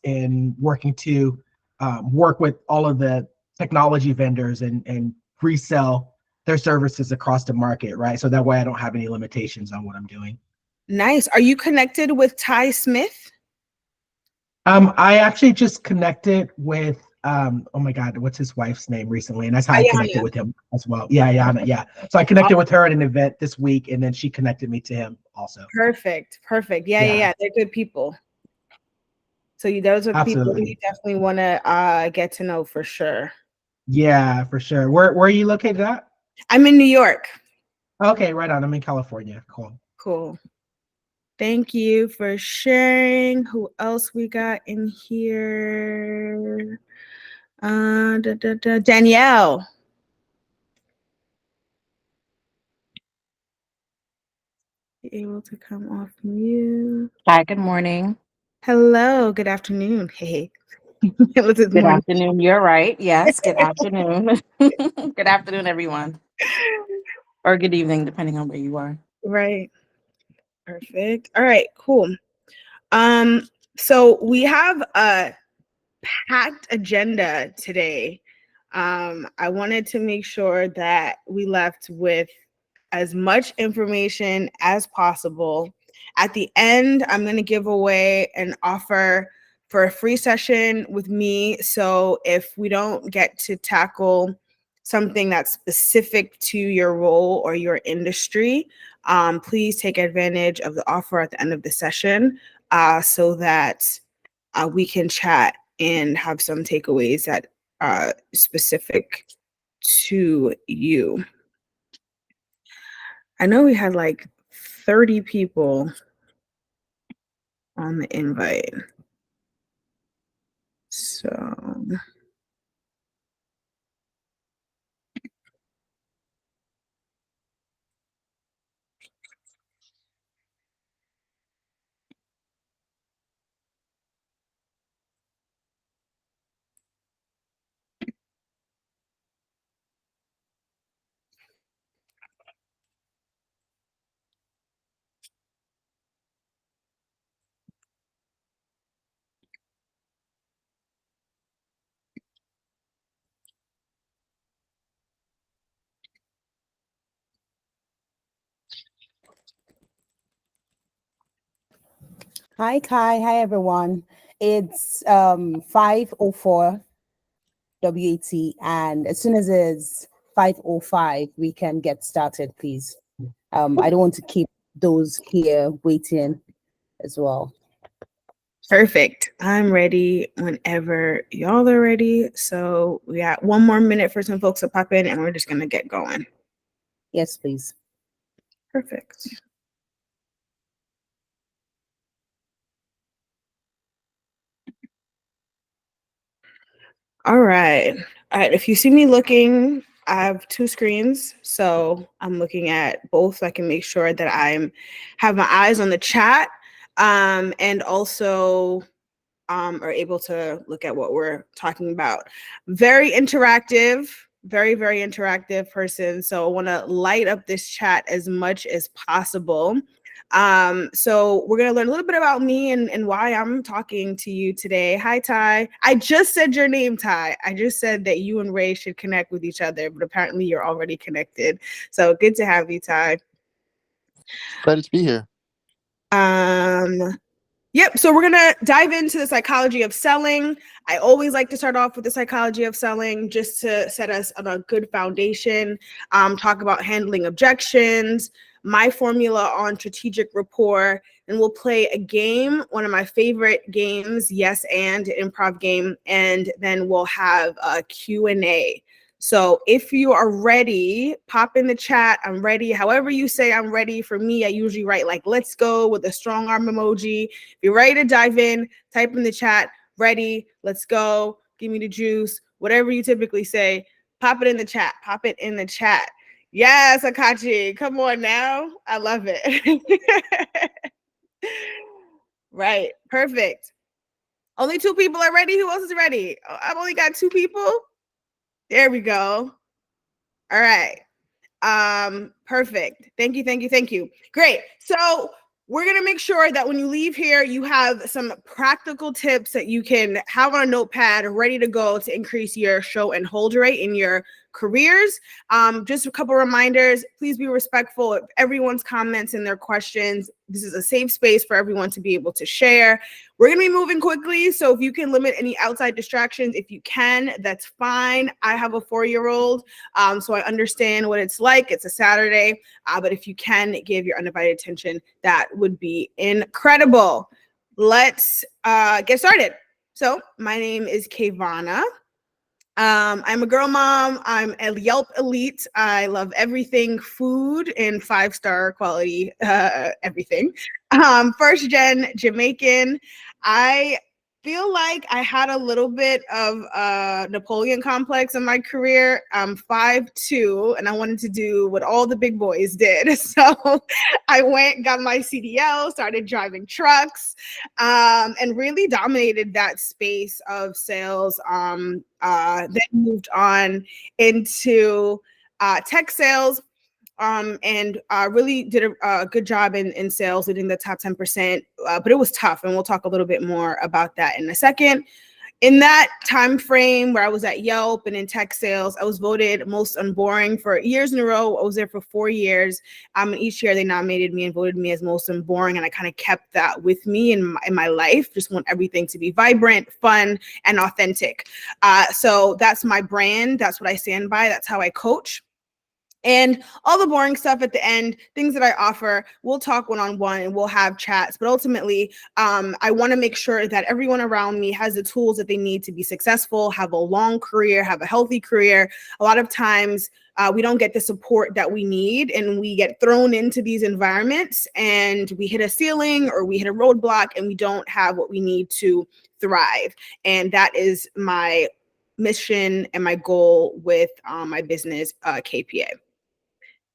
in working to work with all of the technology vendors and resell their services across the market, right? So that way I don't have any limitations on what I'm doing. Nice. Are you connected with Ty Smith? I actually just connected with oh my God, what's his wife's name recently? And that's how I connected with him as well. Yeah, Ayana, yeah. So I connected with her at an event this week, and then she connected me to him also. Perfect. Yeah. They're good people. So those are the people who you definitely want to get to know for sure. Yeah, for sure. Where are you located at? I'm in New York. Okay, right on. I'm in California. Cool. Thank you for sharing. Who else we got in here? Danielle. Be able to come off mute. Hi, good morning. Hello, good afternoon. Hey. Good afternoon. You're right. Yes, good afternoon. Good afternoon, everyone. Or good evening, depending on where you are. Right. Perfect. All right, cool. So we have a packed agenda today. I wanted to make sure that we left with as much information as possible. At the end, I'm going to give away an offer for a free session with me. So if we don't get to tackle something that's specific to your role or your industry, please take advantage of the offer at the end of the session so that we can chat and have some takeaways that are specific to you. I know we had like 30 people on the invite. So Hi, Kai. Hi, everyone. It's 5:04 WAT, and as soon as it's 5:05, we can get started, please. I don't want to keep those here waiting as well. perfect. I'm ready whenever y'all are ready. So we got 1 more minute for some folks to pop in, and we're just going to get going. Yes, please. Perfect. All right. If you see me looking, I have 2 screens. So I'm looking at both so I can make sure that have my eyes on the chat and also are able to look at what we're talking about. Very interactive, very, very interactive person. So I want to light up this chat as much as possible. So we're going to learn a little bit about me and why I'm talking to you today. Hi, Ty. I just said your name, Ty. I just said that you and Ray should connect with each other, but apparently you're already connected. So good to have you, Ty. Excited to be here. Yep. So we're going to dive into the psychology of selling. I always like to start off with the psychology of selling just to set us on a good foundation, talk about handling objections, my formula on strategic rapport, and we'll play a game, one of my favorite games, Yes and improv game, and then we'll have a Q&A. So if you are ready, pop in the chat. I'm ready. However you say I'm ready. For me, I usually write like, let's go with a strong arm emoji. If you're ready to dive in, type in the chat, ready, let's go, give me the juice, whatever you typically say, pop it in the chat. Pop it in the chat. Yes, Akachi, come on now. I love it. Right. Perfect. Only 2 people are ready. Who else is ready? Oh, I've only got 2 people. There we go. All right. Perfect. Thank you. Great. So we're going to make sure that when you leave here, you have some practical tips that you can have on a notepad ready to go to increase your show and hold rate in your careers. Just a couple reminders, please be respectful of everyone's comments and their questions. This is a safe space for everyone to be able to share. We're going to be moving quickly, so if you can limit any outside distractions, if you can, that's fine. I have a 4-year-old, so I understand what it's like. It's a Saturday, but if you can give your undivided attention, that would be incredible. Let's get started. So my name is Kayvana. I'm a girl mom. I'm a Yelp elite. I love everything food and 5-star quality, everything. First gen Jamaican. I feel like I had a little bit of a Napoleon complex in my career. I'm 5'2", and I wanted to do what all the big boys did. So I got my CDL, started driving trucks, and really dominated that space of sales. Then moved on into tech sales, and really did a good job in sales, leading the top 10%, but it was tough, and we'll talk a little bit more about that in a second. In that time frame where I was at Yelp and in tech sales, I was voted most unboring for years in a row. I was there for 4 years. And each year they nominated me and voted me as most unboring, and I kind of kept that with me in my life. Just want everything to be vibrant, fun, and authentic. So that's my brand. That's what I stand by. That's how I coach. And all the boring stuff at the end, things that I offer, we'll talk one-on-one and we'll have chats. But ultimately, I want to make sure that everyone around me has the tools that they need to be successful, have a long career, have a healthy career. A lot of times we don't get the support that we need, and we get thrown into these environments and we hit a ceiling or we hit a roadblock and we don't have what we need to thrive. And that is my mission and my goal with my business, KPA.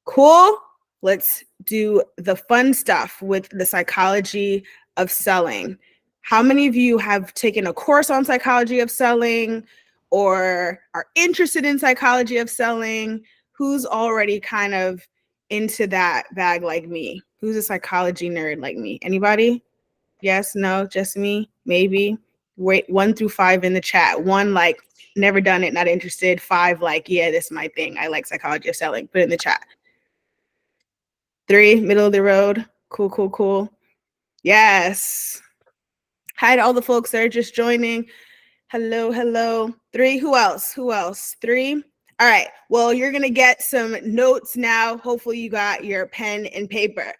Cool. Let's do the fun stuff with the psychology of selling. How many of you have taken a course on psychology of selling or are interested in psychology of selling? Who's already kind of into that bag like me? Who's a psychology nerd like me? Anybody? Yes, no, just me, maybe. Wait, 1 through 5 in the chat. 1, like, never done it, not interested. 5, like, yeah, this is my thing. I like psychology of selling. Put it in the chat. 3, middle of the road. Cool, cool, cool. Yes. Hi to all the folks that are just joining. Hello, hello. 3, who else? 3. All right. Well, you're going to get some notes now. Hopefully you got your pen and paper.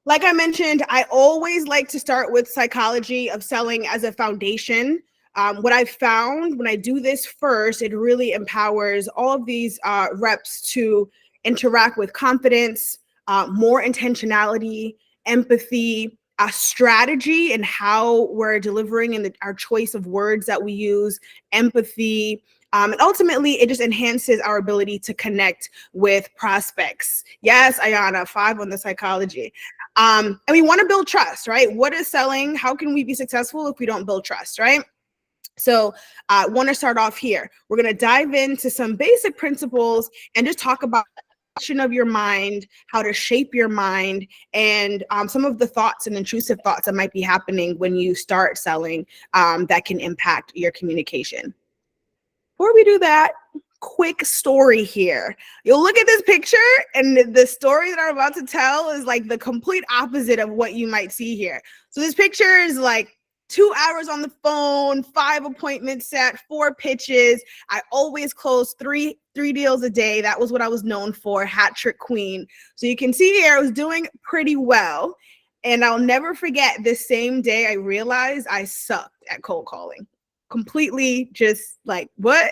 Like I mentioned, I always like to start with psychology of selling as a foundation. What I've found when I do this first, it really empowers all of these reps to interact with confidence, more intentionality, empathy, strategy, and how we're delivering and our choice of words that we use, empathy. And ultimately, it just enhances our ability to connect with prospects. Yes, Ayana, 5 on the psychology. And we want to build trust, right? What is selling? How can we be successful if we don't build trust, right? So I want to start off here. We're going to dive into some basic principles and just talk about of your mind, how to shape your mind, and some of the thoughts and intrusive thoughts that might be happening when you start selling that can impact your communication. Before we do that, quick story here. You'll look at this picture and the story that I'm about to tell is like the complete opposite of what you might see here. So this picture is like 2 hours on the phone, 5 appointments set, 4 pitches. I always close three deals a day. That was what I was known for, hat trick queen. So you can see here I was doing pretty well. And I'll never forget this same day I realized I sucked at cold calling. Completely just like, what?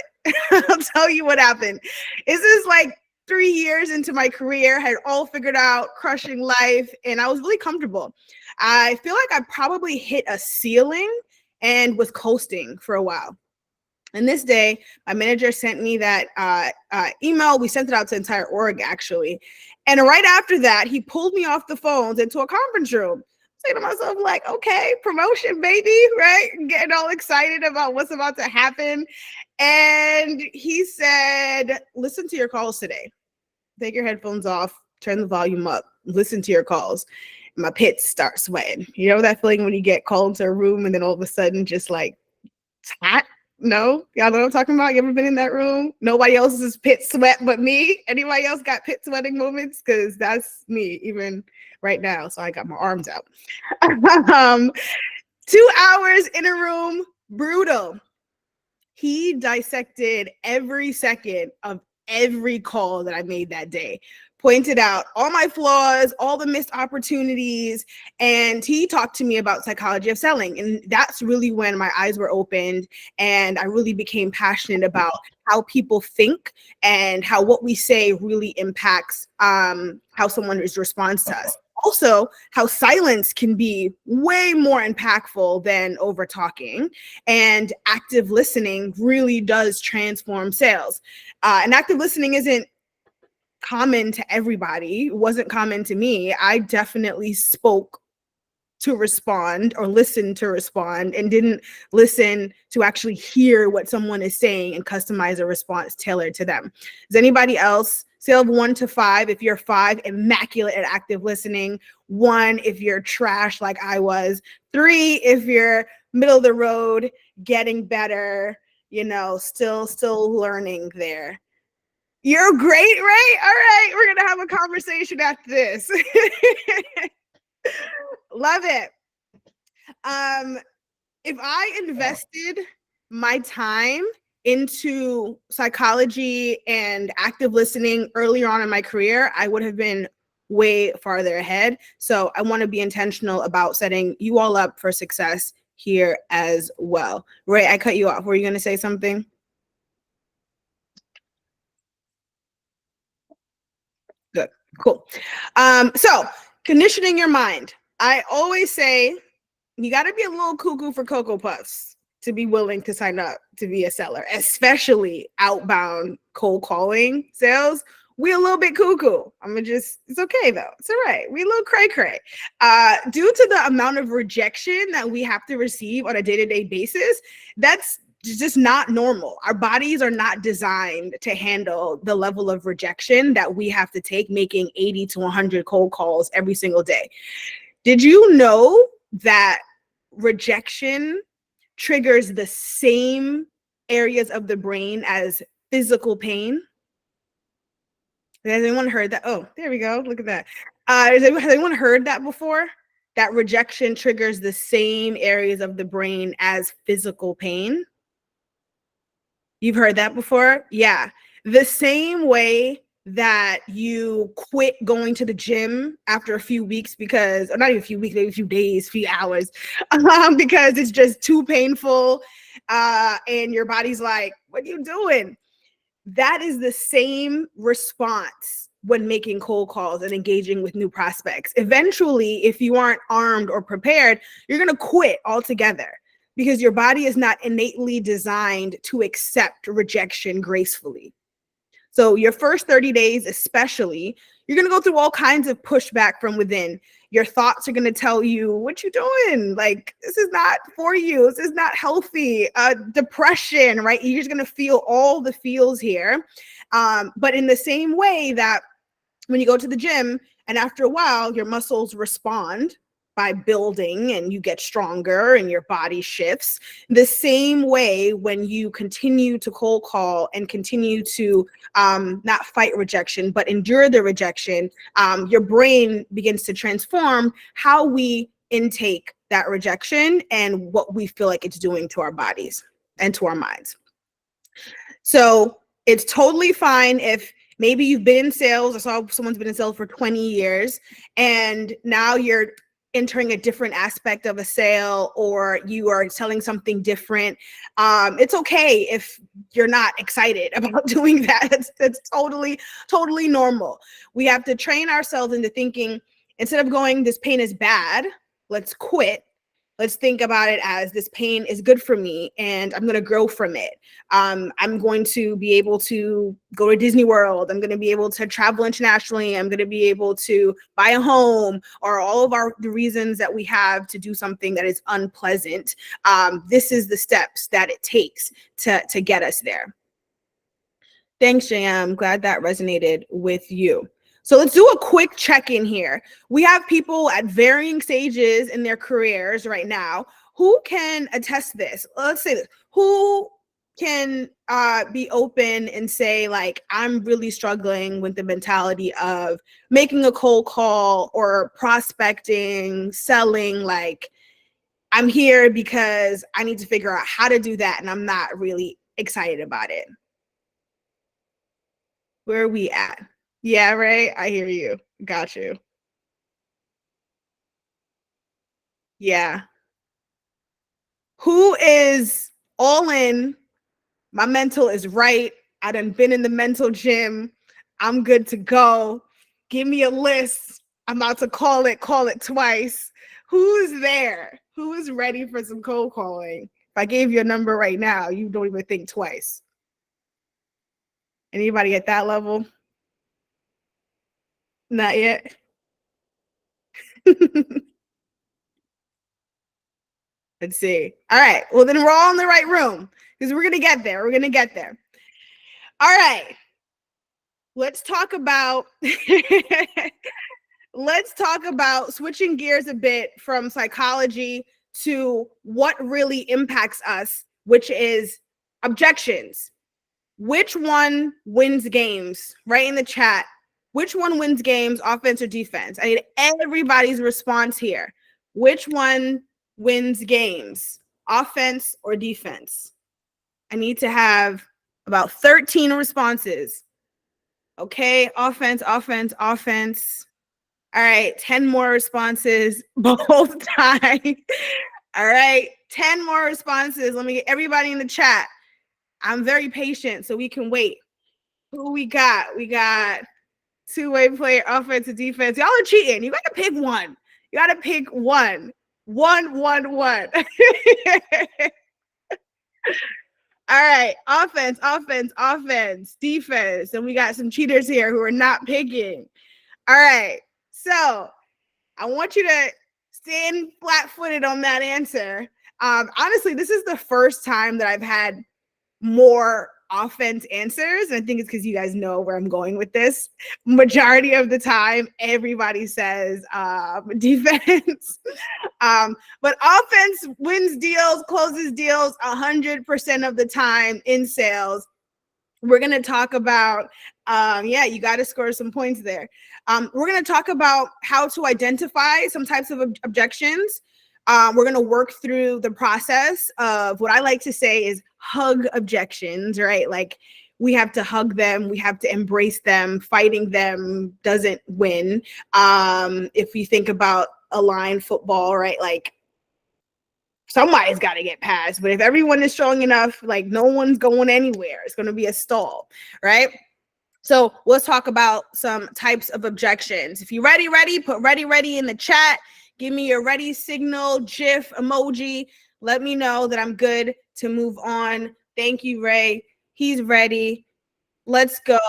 I'll tell you what happened. This is like 3 years into my career, had it all figured out, crushing life, and I was really comfortable. I feel like I probably hit a ceiling and was coasting for a while. And this day, my manager sent me that email. We sent it out to the entire org, actually. And right after that, he pulled me off the phones into a conference room. Saying to myself, like, okay, promotion, baby, right? Getting all excited about what's about to happen. And he said, listen to your calls today. Take your headphones off, turn the volume up, listen to your calls. my pits start sweating. You know that feeling when you get called into a room and then all of a sudden just like it's hot? No? Y'all know what I'm talking about? You ever been in that room? Nobody else's pit sweat but me? Anybody else got pit sweating moments? Because that's me even right now. So I got my arms out. 2 hours in a room, brutal. He dissected every second of every call that I made that day, pointed out all my flaws, all the missed opportunities, and he talked to me about psychology of selling. And that's really when my eyes were opened and I really became passionate about how people think and how what we say really impacts how someone responds to us. Also, how silence can be way more impactful than over talking, and active listening really does transform sales. And active listening isn't common to everybody. It wasn't common to me. I definitely spoke to respond or listen to respond and didn't listen to actually hear what someone is saying and customize a response tailored to them. Does anybody else? Scale of 1 to 5. If you're 5, immaculate at active listening. 1, if you're trash like I was. 3, if you're middle of the road, getting better, you know, still learning there. You're great, right? All right, we're gonna have a conversation after this. Love it. If I invested my time into psychology and active listening earlier on in my career, I would have been way farther ahead. So I want to be intentional about setting you all up for success here as well. Ray, I cut you off. Were you going to say something? Good. Cool. So conditioning your mind. I always say you got to be a little cuckoo for Cocoa Puffs to be willing to sign up to be a seller, especially outbound cold calling sales. We a little bit cuckoo. It's okay though. It's all right. We a little cray cray. Due to the amount of rejection that we have to receive on a day-to-day basis, that's just not normal. Our bodies are not designed to handle the level of rejection that we have to take, making 80 to 100 cold calls every single day. Did you know that rejection triggers the same areas of the brain as physical pain? Has anyone heard that? Oh, there we go. Look at that. Has anyone heard that before? That rejection triggers the same areas of the brain as physical pain? You've heard that before? Yeah. The same way that you quit going to the gym after a few weeks because, or not even a few weeks, maybe a few days, few hours, because it's just too painful, and your body's like, what are you doing? That is the same response when making cold calls and engaging with new prospects. Eventually, if you aren't armed or prepared, you're going to quit altogether because your body is not innately designed to accept rejection gracefully. So your first 30 days, especially, you're going to go through all kinds of pushback from within. Your thoughts are going to tell you, what you doing? Like, this is not for you. This is not healthy. Depression, right? You're just going to feel all the feels here. But in the same way that when you go to the gym and after a while, your muscles respond by building and you get stronger and your body shifts. The same way when you continue to cold call and continue to not fight rejection, but endure the rejection, your brain begins to transform how we intake that rejection and what we feel like it's doing to our bodies and to our minds. So it's totally fine if maybe you've been in sales. I saw someone's been in sales for 20 years and now you're entering a different aspect of a sale or you are selling something different. It's okay if you're not excited about doing that. That's totally normal. We have to train ourselves into thinking, instead of going, this pain is bad, let's quit. Let's think about it as this pain is good for me and I'm going to grow from it. I'm going to be able to go to Disney World. I'm going to be able to travel internationally. I'm going to be able to buy a home, or all of the reasons that we have to do something that is unpleasant. This is the steps that it takes to get us there. Thanks, JM. Glad that resonated with you. So let's do a quick check-in here. We have people at varying stages in their careers right now. Who can attest this? Let's say this. Who can be open and say, like, I'm really struggling with the mentality of making a cold call or prospecting, selling, like, I'm here because I need to figure out how to do that, and I'm not really excited about it. Where are we at? Yeah, right? I hear you. Got you. Yeah. Who is all in? My mental is right. I done been in the mental gym. I'm good to go. Give me a list. I'm about to call it twice. Who's there? Who is ready for some cold calling? If I gave you a number right now, you don't even think twice. Anybody at that level? Not yet. Let's see. All right. Well, then we're all in the right room because we're going to get there. We're going to get there. All right. Let's talk about switching gears a bit from psychology to what really impacts us, which is objections. Which one wins games? Right in the chat. Which one wins games, offense or defense? I need everybody's response here. Which one wins games, offense or defense? I need to have about 13 responses. Okay, offense. All right, 10 more responses both times. All right, 10 more responses. Let me get everybody in the chat. I'm very patient, so we can wait. Who we got? We got two-way player, offense and defense. Y'all are cheating. You got to pick one. You got to pick one. One. All right, offense, defense. And we got some cheaters here who are not picking. All right, so I want you to stand flat-footed on that answer. Honestly, this is the first time that I've had more offense answers. And I think it's because you guys know where I'm going with this. Majority of the time, everybody says defense. But offense wins deals, closes deals 100% of the time in sales. We're going to talk about, you got to score some points there. We're going to talk about how to identify some types of objections. We're going to work through the process of what I like to say is hug objections, right? Like, we have to hug them. We have to embrace them. Fighting them doesn't win. If you think about aligned football, right? Like, somebody's got to get past. But if everyone is strong enough, like, no one's going anywhere. It's going to be a stall, right? So let's talk about some types of objections. If you're ready, put ready in the chat. Give me your ready signal, GIF, emoji. Let me know that I'm good to move on. Thank you, Ray. He's ready. Let's go.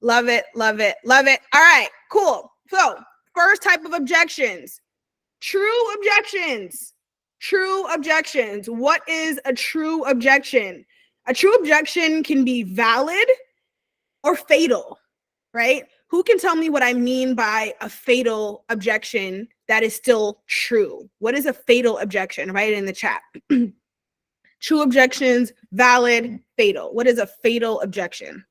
Love it. All right, cool. So first type of objections, true objections. What is a true objection? A true objection can be valid or fatal, right? Who can tell me what I mean by a fatal objection that is still true? What is a fatal objection? Write it in the chat. True objections, valid, fatal. What is a fatal objection?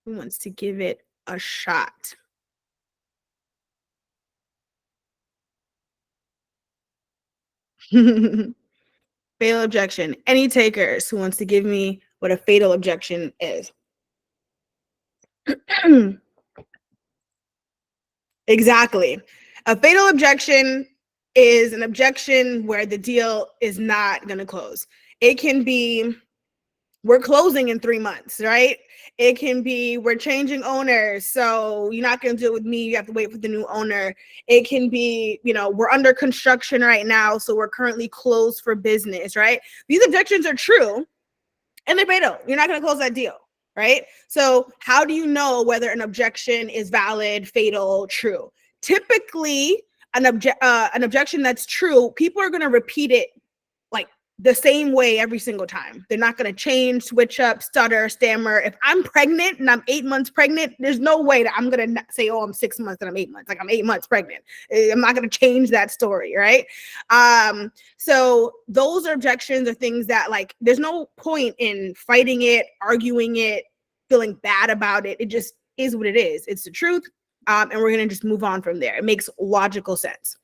Who wants to give it a shot? Fatal objection. Any takers who wants to give me what a fatal objection is? Exactly. A fatal objection is an objection where the deal is not going to close. It can be, we're closing in 3 months, right? It can be, we're changing owners, so you're not going to do it with me. You have to wait for the new owner. It can be, we're under construction right now, so we're currently closed for business, right? These objections are true, and they're fatal. You're not going to close that deal, right? So how do you know whether an objection is valid, fatal, true? Typically, an objection that's true, people are going to repeat it like the same way every single time. They're not going to change, switch up, stutter, stammer. If I'm pregnant and I'm 8 months pregnant, there's no way that I'm going to say, oh, I'm 6 months and I'm 8 months. Like, I'm 8 months pregnant. I'm not going to change that story, right? So those objections are things that, like, there's no point in fighting it, arguing it, feeling bad about it. It just is what it is. It's the truth. And we're going to just move on from there. It makes logical sense.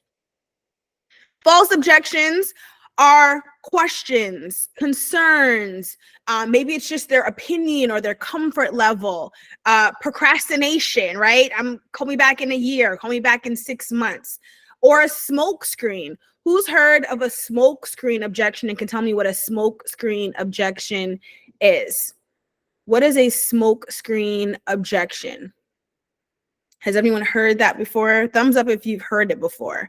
False objections are questions, concerns. Maybe it's just their opinion or their comfort level. Procrastination, right? Call me back in a year, call me back in 6 months. Or a smoke screen. Who's heard of a smoke screen objection and can tell me what a smoke screen objection is? What is a smoke screen objection? Has anyone heard that before? Thumbs up if you've heard it before.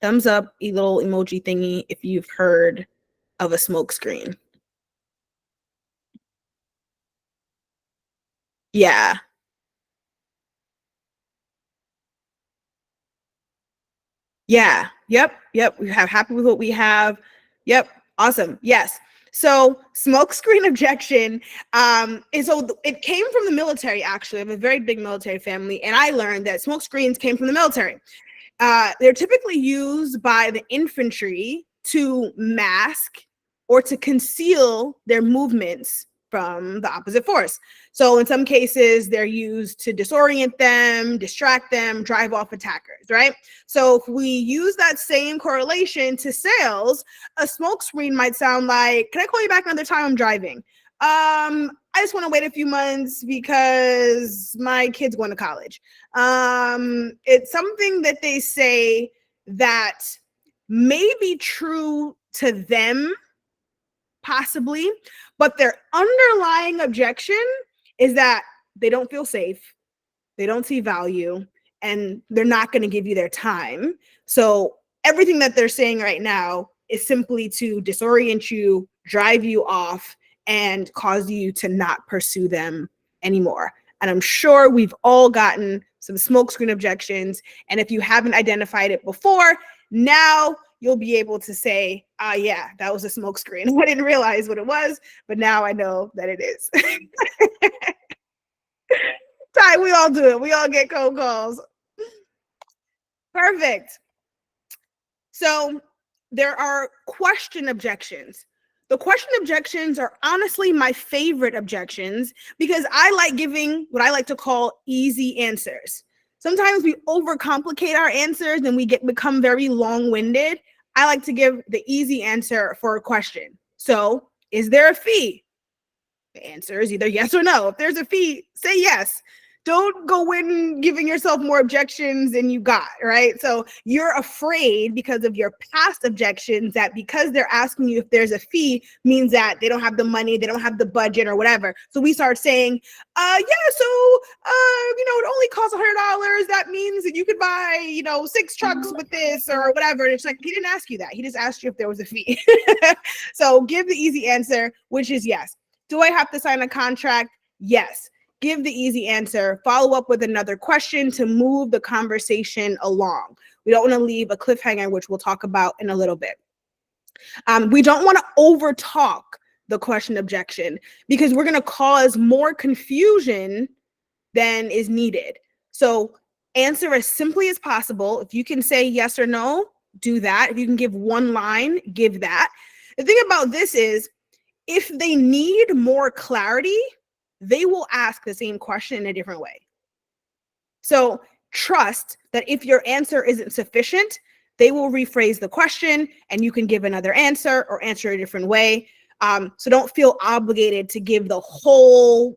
Thumbs up, a little emoji thingy if you've heard of a smoke screen. Yeah. Yeah. Yep. We have happy with what we have. Yep. Awesome. Yes. So smoke screen objection it came from the military, actually. I have a very big military family, and I learned that smoke screens came from the military. They're typically used by the infantry to mask or to conceal their movements from the opposite force. So in some cases, they're used to disorient them, distract them, drive off attackers, right? So if we use that same correlation to sales, a smoke screen might sound like, can I call you back another time? I'm driving. I just want to wait a few months because my kid's going to college. It's something that they say that may be true to them, possibly, but their underlying objection is that they don't feel safe, they don't see value, and they're not going to give you their time. So everything that they're saying right now is simply to disorient you, drive you off, and cause you to not pursue them anymore. And I'm sure we've all gotten some smokescreen objections. And if you haven't identified it before, now you'll be able to say, yeah, that was a smokescreen. I didn't realize what it was, but now I know that it is. Ty, we all do it. We all get cold calls. Perfect. So there are question objections. The question objections are honestly my favorite objections because I like giving what I like to call easy answers. Sometimes we overcomplicate our answers and we become very long-winded. I like to give the easy answer for a question. So, is there a fee? The answer is either yes or no. If there's a fee, say yes. Don't go in giving yourself more objections than you got, right? So you're afraid because of your past objections that because they're asking you if there's a fee means that they don't have the money, they don't have the budget or whatever. So we start saying, it only costs $100. That means that you could buy, 6 trucks with this or whatever. And it's like, he didn't ask you that. He just asked you if there was a fee. So give the easy answer, which is yes. Do I have to sign a contract? Yes. Give the easy answer, follow up with another question to move the conversation along. We don't want to leave a cliffhanger, which we'll talk about in a little bit. We don't want to overtalk the question objection because we're going to cause more confusion than is needed. So answer as simply as possible. If you can say yes or no, do that. If you can give one line, give that. The thing about this is, if they need more clarity, they will ask the same question in a different way. So trust that if your answer isn't sufficient, they will rephrase the question and you can give another answer or answer a different way. So don't feel obligated to give the whole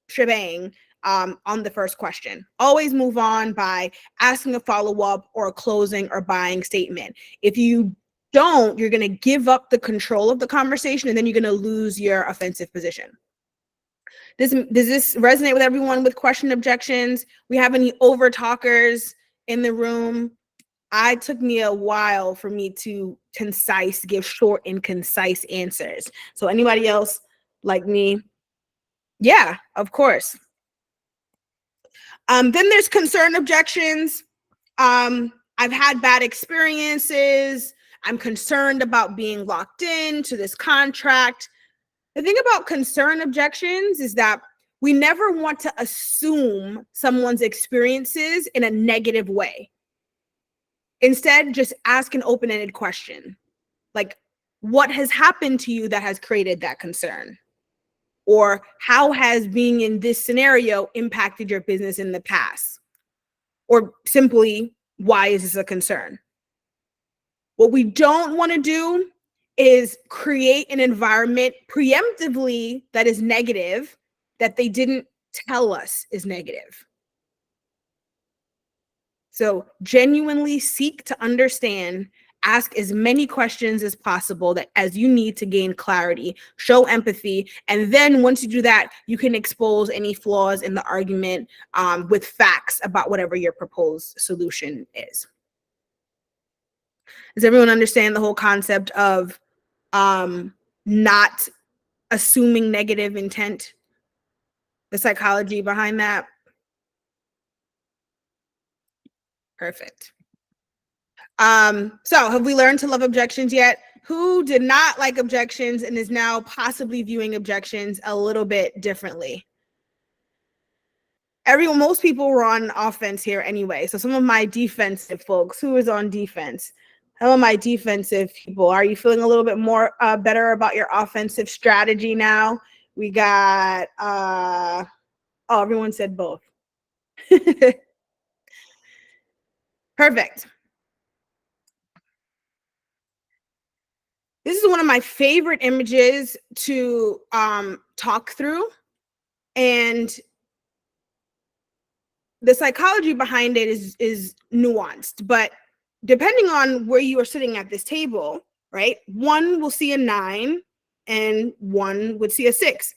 shebang on the first question. Always move on by asking a follow-up or a closing or buying statement. If you don't, you're going to give up the control of the conversation and then you're going to lose your offensive position. Does this resonate with everyone with question objections? We have any over talkers in the room? It took me a while for me to give short and concise answers. So anybody else like me? Yeah, of course. Then there's concern objections. I've had bad experiences. I'm concerned about being locked in to this contract. The thing about concern objections is that we never want to assume someone's experiences in a negative way. Instead, just ask an open-ended question. Like, what has happened to you that has created that concern? Or how has being in this scenario impacted your business in the past? Or simply, why is this a concern? What we don't want to do is create an environment preemptively that is negative, that they didn't tell us is negative. So genuinely seek to understand, ask as many questions as possible that as you need to gain clarity, show empathy. And then once you do that, you can expose any flaws in the argument with facts about whatever your proposed solution is. Does everyone understand the whole concept of not assuming negative intent? The psychology behind that? Perfect. So have we learned to love objections yet? Who did not like objections and is now possibly viewing objections a little bit differently? Most people were on offense here anyway. So some of my defensive folks, who is on defense? Some of my defensive people, are you feeling a little bit more better about your offensive strategy now? We got, everyone said both. Perfect. This is one of my favorite images to talk through. And the psychology behind it is nuanced, but depending on where you are sitting at this table, right? One will see a 9 and one would see a 6.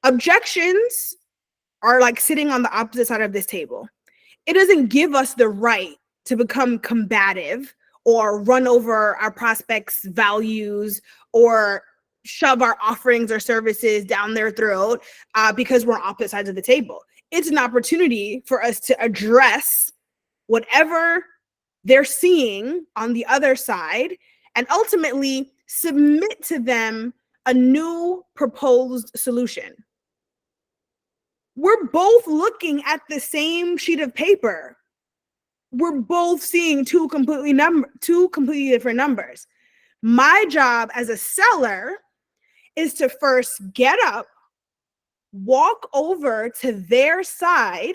Objections are like sitting on the opposite side of this table. It doesn't give us the right to become combative or run over our prospects' values or shove our offerings or services down their throat because we're on opposite sides of the table. It's an opportunity for us to address whatever they're seeing on the other side and ultimately submit to them a new proposed solution. We're both looking at the same sheet of paper. We're both seeing two completely different numbers. My job as a seller is to first get up, walk over to their side,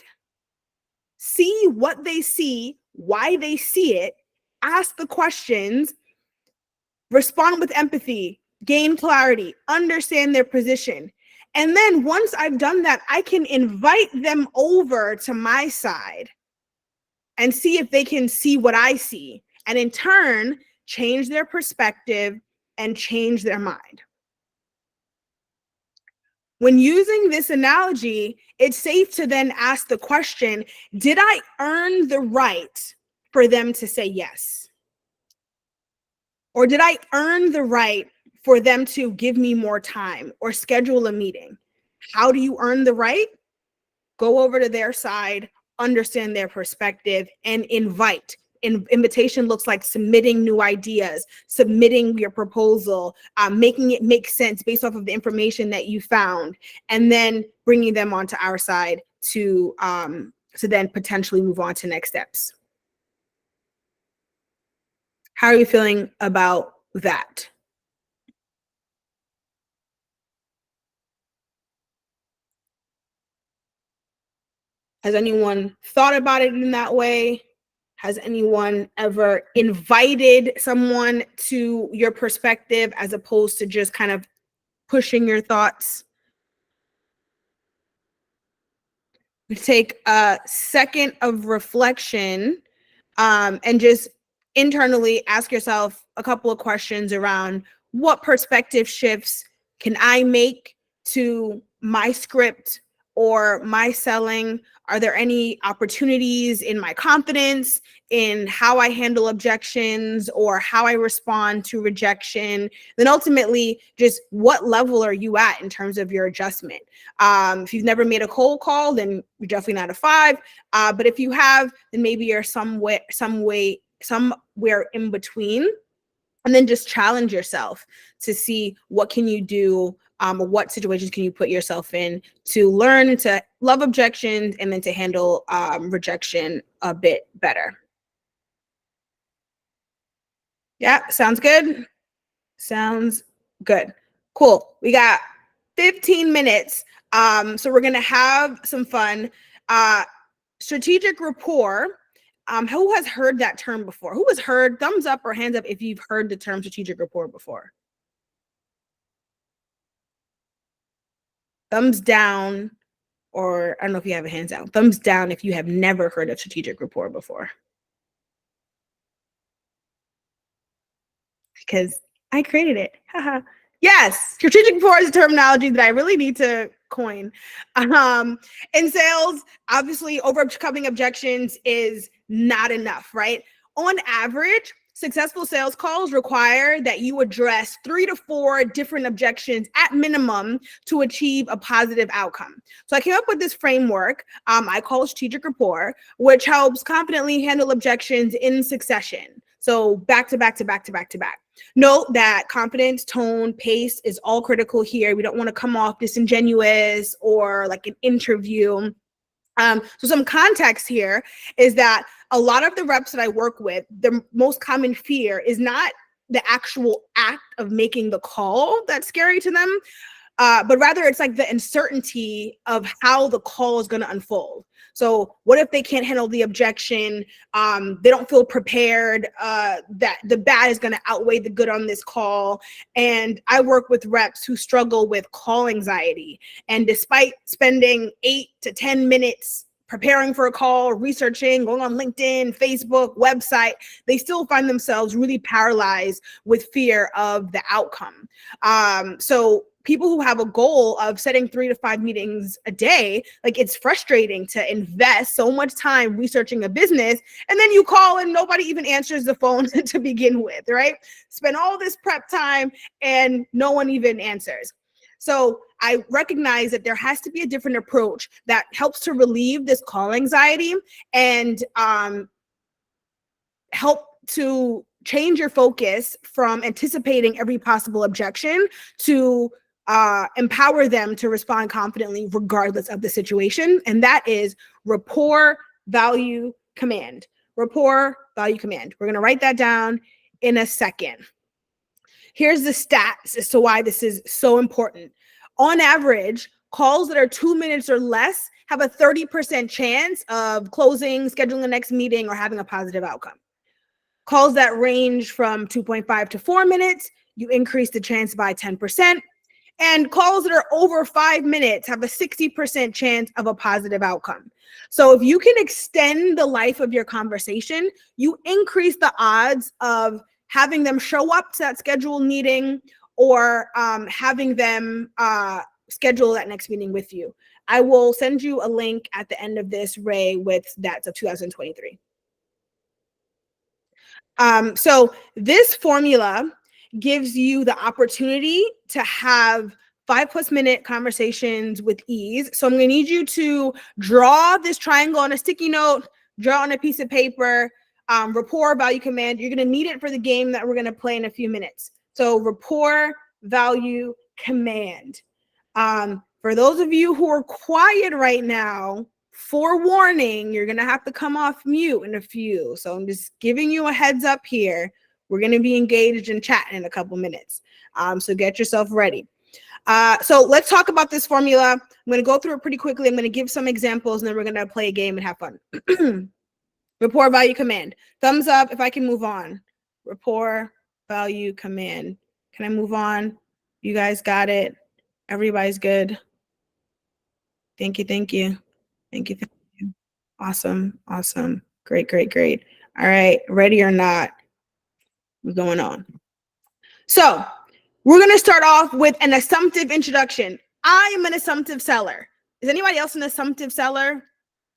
see what they see, why they see it, ask the questions, respond with empathy, gain clarity, understand their position. And then once I've done that, I can invite them over to my side and see if they can see what I see, and in turn, change their perspective and change their mind. When using this analogy, it's safe to then ask the question, did I earn the right for them to say yes? Or did I earn the right for them to give me more time or schedule a meeting? How do you earn the right? Go over to their side, understand their perspective, and invite. Invitation looks like submitting new ideas, submitting your proposal, making it make sense based off of the information that you found, and then bringing them onto our side to then potentially move on to next steps. How are you feeling about that? Has anyone thought about it in that way? Has anyone ever invited someone to your perspective as opposed to just kind of pushing your thoughts? Take a second of reflection and just internally ask yourself a couple of questions around what perspective shifts can I make to my script or my selling? Are there any opportunities in my confidence, in how I handle objections or how I respond to rejection? Then ultimately, just what level are you at in terms of your adjustment? If you've never made a cold call, then you're definitely not a 5. But if you have, then maybe you're somewhere in between. and then just challenge yourself to see what can you do, what situations can you put yourself in to learn to love objections and then to handle rejection a bit better. Yeah, sounds good. Sounds good. Cool. We got 15 minutes. So we're gonna have some fun. Strategic rapport. Who has heard that term before? Who has heard, thumbs up or hands up if you've heard the term strategic rapport before? Thumbs down, or I don't know if you have a hands out. Thumbs down if you have never heard of strategic rapport before. Because I created it. Haha. Yes, strategic rapport is a terminology that I really need to coin. In sales, obviously, overcoming objections is not enough, right? On average, successful sales calls require that you address 3 to 4 different objections at minimum to achieve a positive outcome. So I came up with this framework I call strategic rapport, which helps confidently handle objections in succession. So back to back to back to back to back. Note that confidence, tone, pace is all critical here. We don't want to come off disingenuous or like an interview. So some context here is that a lot of the reps that I work with, the most common fear is not the actual act of making the call that's scary to them, but rather it's like the uncertainty of how the call is going to unfold. So what if they can't handle the objection? They don't feel prepared, that the bad is going to outweigh the good on this call. And I work with reps who struggle with call anxiety. And despite spending 8 to 10 minutes preparing for a call, researching, going on LinkedIn, Facebook, website, they still find themselves really paralyzed with fear of the outcome. So people who have a goal of setting 3 to 5 meetings a day, like it's frustrating to invest so much time researching a business and then you call and nobody even answers the phone to begin with, right? Spend all this prep time and no one even answers. So I recognize that there has to be a different approach that helps to relieve this call anxiety and help to change your focus from anticipating every possible objection to empower them to respond confidently regardless of the situation. And that is rapport, value, command. Rapport, value, command. We're going to write that down in a second. Here's the stats as to why this is so important. On average, calls that are 2 minutes or less have a 30% chance of closing, scheduling the next meeting, or having a positive outcome. Calls that range from 2.5 to 4 minutes, you increase the chance by 10%. And calls that are over 5 minutes have a 60% chance of a positive outcome. So if you can extend the life of your conversation, you increase the odds of having them show up to that scheduled meeting or having them schedule that next meeting with you. I will send you a link at the end of this, Ray, with that's of 2023. So this formula gives you the opportunity to have 5+ minute conversations with ease. So I'm going to need you to draw this triangle on a sticky note, draw on a piece of paper, rapport, value, command. You're going to need it for the game that we're going to play in a few minutes. So rapport, value, command. For those of you who are quiet right now, forewarning, you're going to have to come off mute in a few. So I'm just giving you a heads up here. We're going to be engaged in chat in a couple minutes. So get yourself ready. So let's talk about this formula. I'm going to go through it pretty quickly. I'm going to give some examples and then we're going to play a game and have fun. Rapport, value, command. Thumbs up if I can move on. Rapport, value, command. Can I move on? You guys got it. Everybody's good. Thank you. Thank you. Thank you. Thank you. Awesome. Awesome. Great, great, great. All right. Ready or not, we're going on. So we're going to start off with an assumptive introduction. I am an assumptive seller. Is anybody else an assumptive seller?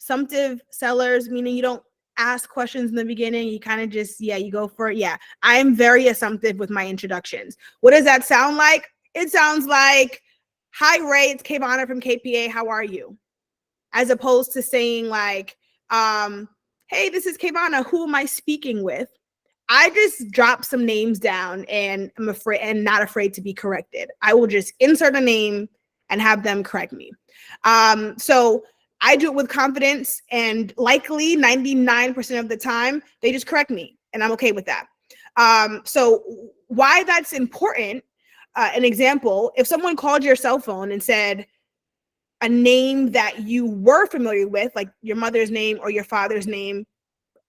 Assumptive sellers, meaning you don't ask questions in the beginning. You kind of just, you go for it. Yeah, I am very assumptive with my introductions. What does that sound like? It sounds like, hi, Ray, it's Kayvana from KPA. How are you? As opposed to saying like, hey, this is Kayvana. Who am I speaking with? I just drop some names down and I'm afraid and not afraid to be corrected. I will just insert a name and have them correct me. So I do it with confidence, and likely 99% of the time, they just correct me, and I'm okay with that. So why that's important, an example, if someone called your cell phone and said a name that you were familiar with, like your mother's name or your father's name,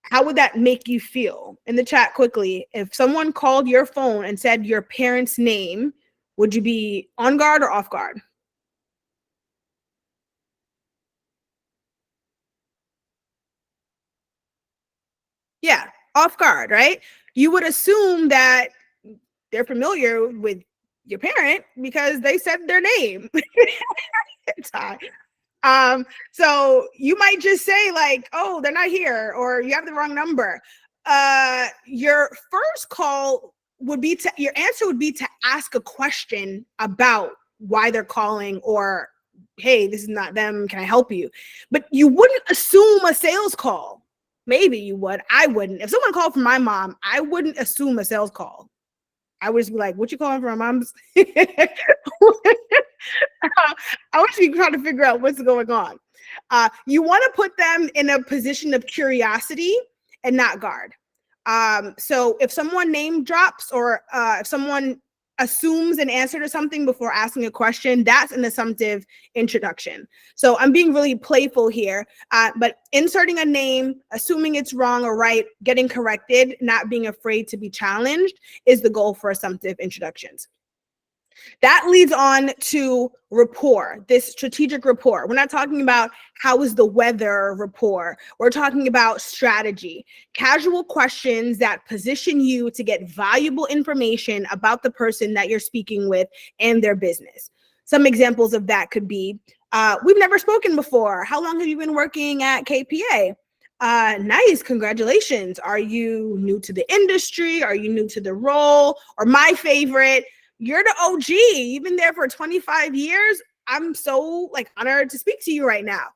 how would that make you feel? In the chat quickly, if someone called your phone and said your parent's name, would you be on guard or off guard? Yeah, off guard, right? You would assume that they're familiar with your parent because they said their name. So you might just say like, oh, they're not here, or you have the wrong number. Your first call would be to, your answer would be to ask a question about why they're calling, or, hey, this is not them, can I help you? But you wouldn't assume a sales call. Maybe you would. I wouldn't. If someone called from my mom, I wouldn't assume a sales call. I would just be like, what you calling from my mom's? I would be trying to figure out what's going on. You want to put them in a position of curiosity and not guard. So if someone name drops, or if someone assumes an answer to something before asking a question, that's an assumptive introduction. So I'm being really playful here, but inserting a name, assuming it's wrong or right, getting corrected, not being afraid to be challenged is the goal for assumptive introductions. That leads on to rapport, this strategic rapport. We're not talking about how is the weather rapport. We're talking about strategy, casual questions that position you to get valuable information about the person that you're speaking with and their business. Some examples of that could be, we've never spoken before. How long have you been working at KPA? Nice, congratulations. Are you new to the industry? Are you new to the role? Or my favorite, you're the OG. You've been there for 25 years. I'm so honored to speak to you right now.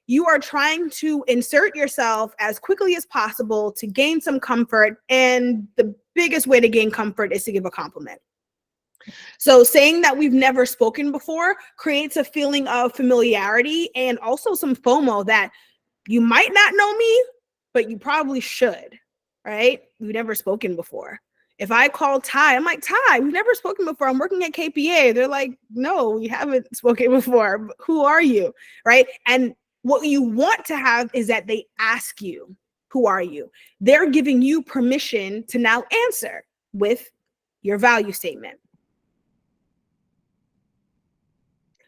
You are trying to insert yourself as quickly as possible to gain some comfort. And the biggest way to gain comfort is to give a compliment. So saying that we've never spoken before creates a feeling of familiarity and also some FOMO that you might not know me, but you probably should, right? We've never spoken before. If I call Ty, I'm like, Ty, we've never spoken before. I'm working at KPA. They're like, no, you haven't spoken before. Who are you? Right? And what you want to have is that they ask you, who are you? They're giving you permission to now answer with your value statement.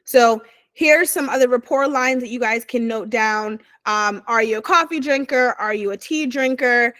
So here's some other rapport lines that you guys can note down. Are you a coffee drinker? Are you a tea drinker?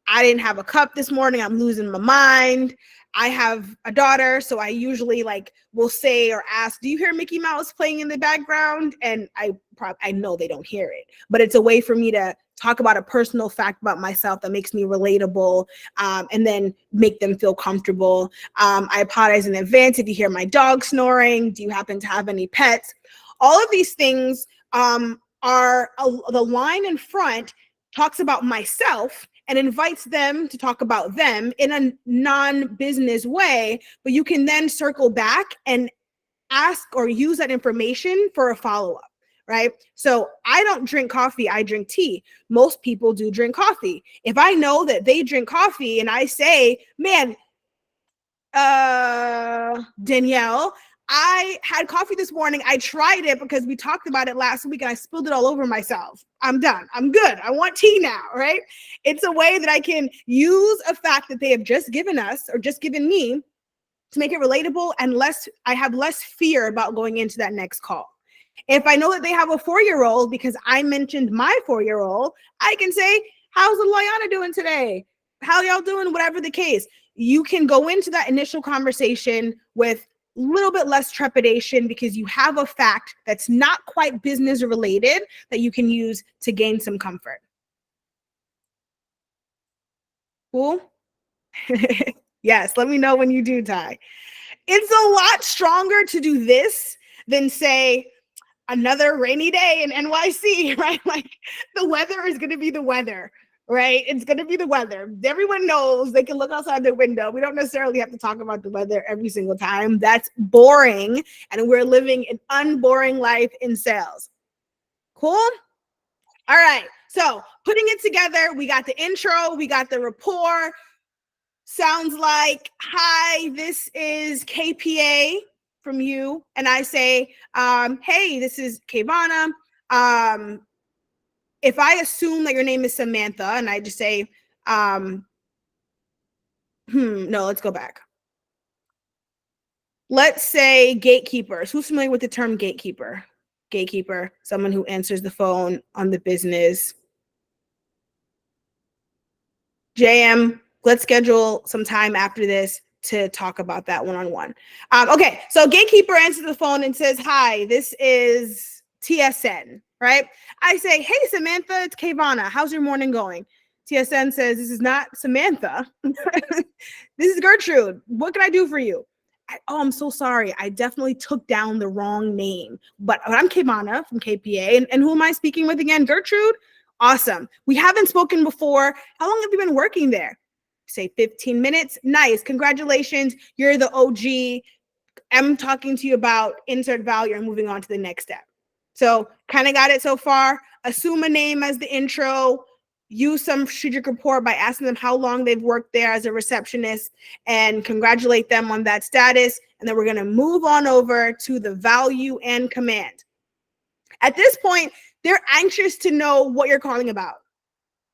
I didn't have a cup this morning. I'm losing my mind. I have a daughter, so I usually will say or ask, do you hear Mickey Mouse playing in the background? And I know they don't hear it, but it's a way for me to talk about a personal fact about myself that makes me relatable, and then make them feel comfortable. I apologize in advance if you hear my dog snoring. Do you happen to have any pets? All of these things are the line in front talks about myself and invites them to talk about them in a non-business way, but you can then circle back and ask or use that information for a follow-up, right? So I don't drink coffee, I drink tea. Most people do drink coffee. If I know that they drink coffee and I say, man, Danielle, I had coffee this morning. I tried it because we talked about it last week and I spilled it all over myself. I'm done. I'm good. I want tea now, right? It's a way that I can use a fact that they have just given us or just given me to make it relatable, and I have less fear about going into that next call. If I know that they have a 4-year-old because I mentioned my 4-year-old, I can say, how's the Loyana doing today? How y'all doing? Whatever the case. You can go into that initial conversation with a little bit less trepidation because you have a fact that's not quite business related that you can use to gain some comfort. Cool? Yes, let me know when you do, Ty. It's a lot stronger to do this than say another rainy day in NYC, right? The weather is going to be the weather. right? It's going to be the weather. Everyone knows they can look outside their window. We don't necessarily have to talk about the weather every single time. That's boring. And we're living an unboring life in sales. Cool? All right. So putting it together, we got the intro, we got the rapport. Sounds like, hi, this is KPA from you. And I say, hey, this is Kavana. If I assume that your name is Samantha and I just say, no, let's go back. Let's say gatekeepers. Who's familiar with the term gatekeeper? Gatekeeper, someone who answers the phone on the business. JM, let's schedule some time after this to talk about that one-on-one. Okay, so gatekeeper answers the phone and says, hi, this is TSN, right? I say, hey, Samantha, it's Kavana. How's your morning going? TSN says, this is not Samantha. This is Gertrude. What can I do for you? I'm so sorry. I definitely took down the wrong name. But I'm Kavana from KPA. And who am I speaking with again? Gertrude? Awesome. We haven't spoken before. How long have you been working there? Say 15 minutes. Nice. Congratulations. You're the OG. I'm talking to you about insert value and moving on to the next step. So kind of got it so far. Assume a name as the intro. Use some strategic rapport by asking them how long they've worked there as a receptionist and congratulate them on that status. And then we're going to move on over to the value and command. At this point, they're anxious to know what you're calling about.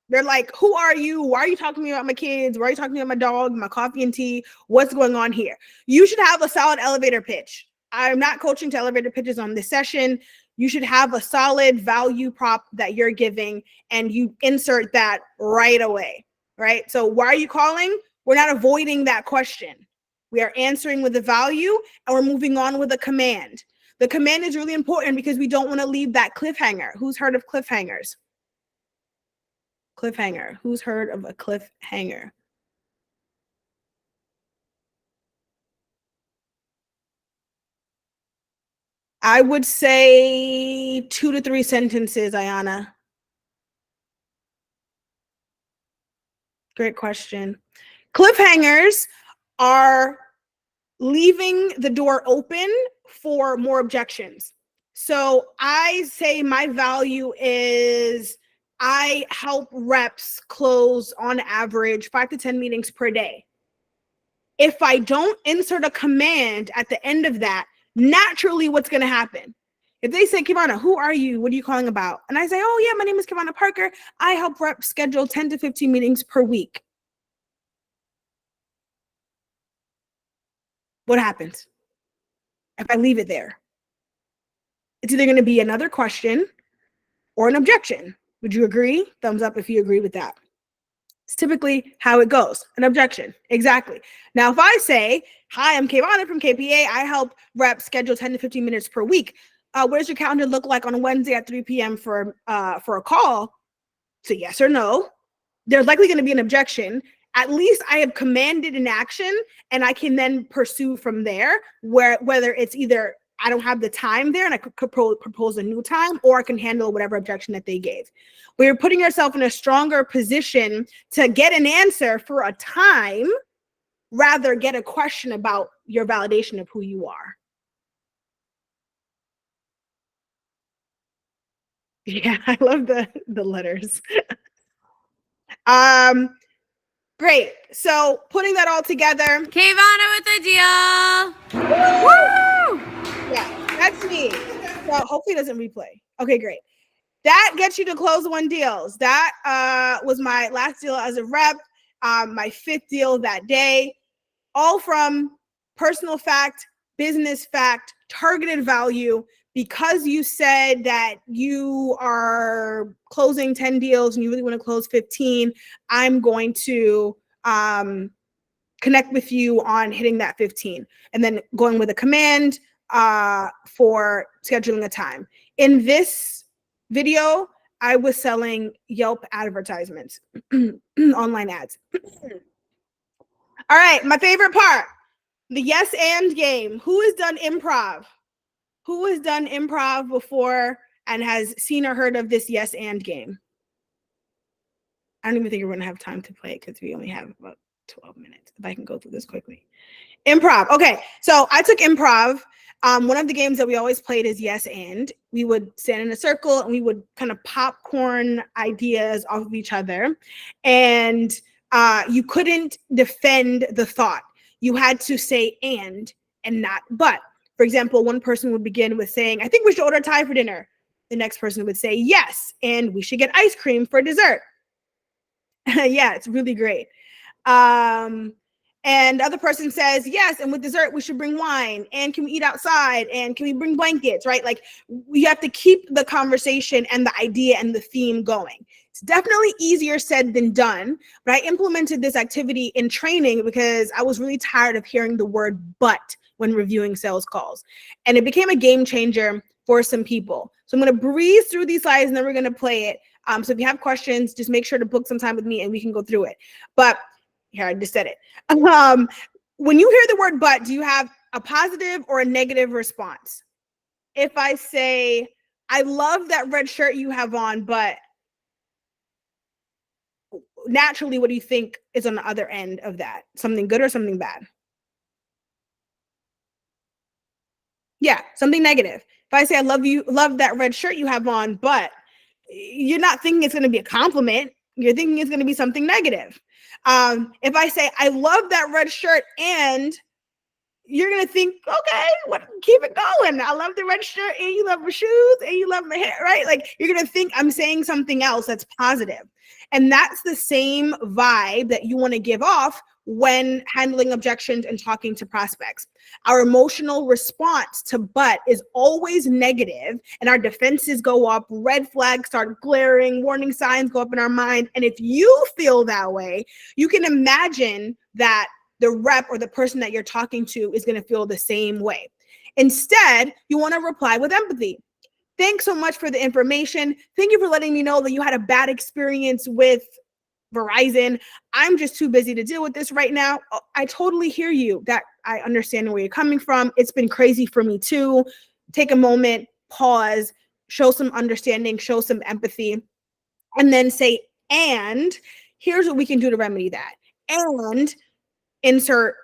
They're like, who are you? Why are you talking to me about my kids? Why are you talking to me about my dog, my coffee and tea? What's going on here? You should have a solid elevator pitch. I'm not coaching to elevator pitches on this session. You should have a solid value prop that you're giving and you insert that right away, right? So why are you calling? We're not avoiding that question. We are answering with a value and we're moving on with a command. The command is really important because we don't want to leave that cliffhanger. Who's heard of cliffhangers? Cliffhanger. Who's heard of a cliffhanger? I would say 2 to 3 sentences, Ayana. Great question. Cliffhangers are leaving the door open for more objections. So I say my value is I help reps close on average 5 to 10 meetings per day. If I don't insert a command at the end of that, naturally what's going to happen? If they say, Kavana, who are you? What are you calling about? And I say, oh yeah, my name is Kavana Parker. I help reps schedule 10 to 15 meetings per week. What happens if I leave it there? It's either going to be another question or an objection. Would you agree? Thumbs up if you agree with that. It's typically how it goes. An objection. Exactly. Now, if I say, hi, I'm Kavana from KPA. I help reps schedule 10 to 15 minutes per week. What does your calendar look like on Wednesday at 3 p.m. for a call? So yes or no. There's likely going to be an objection. At least I have commanded an action and I can then pursue from there whether it's either I don't have the time there and I could propose a new time or I can handle whatever objection that they gave. Where you're putting yourself in a stronger position to get an answer for a time, rather get a question about your validation of who you are. Yeah, I love the letters. Great. So putting that all together. Kavana with the deal. Woo! Yeah, that's me. So hopefully it doesn't replay. Okay, great. That gets you to close one deals. That was my last deal as a rep, my 5th deal that day, all from personal fact, business fact, targeted value. Because you said that you are closing 10 deals and you really want to close 15, I'm going to connect with you on hitting that 15 and then going with a command for scheduling a time. In this video, I was selling Yelp advertisements, online ads. All right, my favorite part, the yes and game. Who has done improv? Who has done improv before and has seen or heard of this yes and game? I don't even think we're going to have time to play it because we only have about 12 minutes. If I can go through this quickly. Improv. Okay, so I took improv. One of the games that we always played is yes and. We would stand in a circle and we would kind of popcorn ideas off of each other. And you couldn't defend the thought. You had to say and not but. For example, one person would begin with saying, I think we should order Thai for dinner. The next person would say, yes, and we should get ice cream for dessert. Yeah, it's really great. And the other person says, yes, and with dessert, we should bring wine. And can we eat outside? And can we bring blankets, right? Like, we have to keep the conversation and the idea and the theme going. It's definitely easier said than done, but I implemented this activity in training because I was really tired of hearing the word but when reviewing sales calls. And it became a game changer for some people. So I'm going to breeze through these slides and then we're going to play it. So if you have questions, just make sure to book some time with me and we can go through it. But here, I just said it. When you hear the word but, do you have a positive or a negative response? If I say, I love that red shirt you have on, but naturally, what do you think is on the other end of that? Something good or something bad? Yeah, something negative. If I say, I love that red shirt you have on, but you're not thinking it's going to be a compliment. You're thinking it's going to be something negative. If I say, I love that red shirt, and you're going to think, okay, keep it going. I love the red shirt, and you love my shoes, and you love my hair, right? Like, you're going to think I'm saying something else that's positive. And that's the same vibe that you want to give off when handling objections and talking to prospects. Our emotional response to but is always negative, and our defenses go up, red flags start glaring, warning signs go up in our mind. And if you feel that way, you can imagine that the rep or the person that you're talking to is going to feel the same way. Instead, you want to reply with empathy. Thanks so much for the information. Thank you for letting me know that you had a bad experience with Verizon. I'm just too busy to deal with this right now. I totally hear you. That I understand where you're coming from. It's been crazy for me too. Take a moment, pause, show some understanding, show some empathy, and then say, and here's what we can do to remedy that. And insert